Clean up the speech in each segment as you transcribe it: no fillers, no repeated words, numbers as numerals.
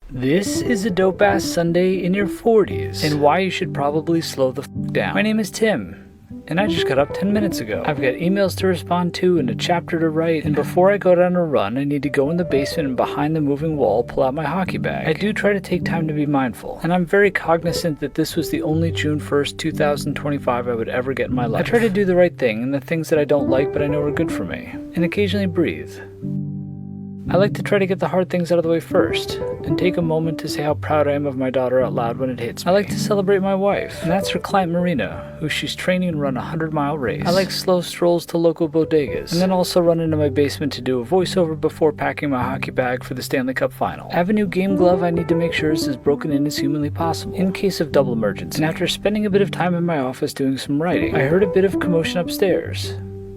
This is a dope-ass Sunday in your 40s, and why you should probably slow the f*** down. My name is Tim, and I just got up 10 minutes ago. I've got emails to respond to and a chapter to write, and before I go down a run, I need to go in the basement and behind the moving wall pull out my hockey bag. I do try to take time to be mindful, and I'm very cognizant that this was the only June 1st, 2025 I would ever get in my life. I try to do the right thing and the things that I don't like but I know are good for me, and occasionally breathe. I like to try to get the hard things out of the way first, and take a moment to say how proud I am of my daughter out loud when it hits me. I like to celebrate my wife, and that's her client Marina, who she's training to run a 100-mile race. I like slow strolls to local bodegas, and then also run into my basement to do a voiceover before packing my hockey bag for the Stanley Cup final. I have a new game glove I need to make sure is as broken in as humanly possible, in case of double emergency. And after spending a bit of time in my office doing some writing, I heard a bit of commotion upstairs.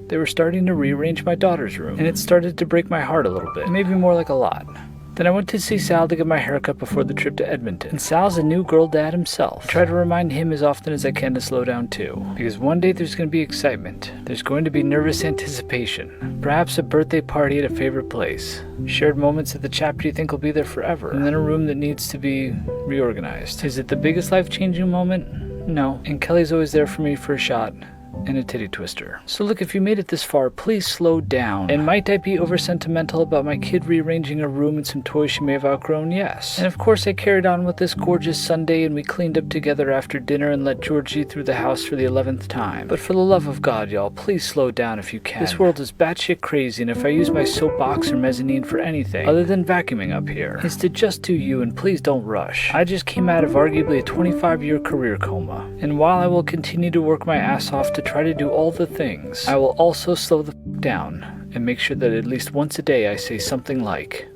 They were starting to rearrange my daughter's room, and it started to break my heart a little bit, maybe more like a lot. Then I went to see Sal to get my haircut before the trip to Edmonton. And Sal's a new girl dad himself. I try to remind him as often as I can to slow down too, because one day there's going to be excitement. There's going to be nervous anticipation, perhaps a birthday party at a favorite place, shared moments at the chapter you think will be there forever, and then a room that needs to be reorganized. Is it the biggest life-changing moment? No. And Kelly's always there for me for a shot and a titty twister. So look, if you made it this far, please slow down. And might I be over sentimental about my kid rearranging a room and some toys she may have outgrown? Yes. And of course I carried on with this gorgeous Sunday, and we cleaned up together after dinner and let Georgie through the house for the 11th time. But for the love of God, y'all, please slow down if you can. This world is batshit crazy, and if I use my soapbox or mezzanine for anything other than vacuuming up here, it's to just do you, and please don't rush. I just came out of arguably a 25-year career coma, and while I will continue to work my ass off to try to do all the things, I will also slow the f*** down and make sure that at least once a day I say something like,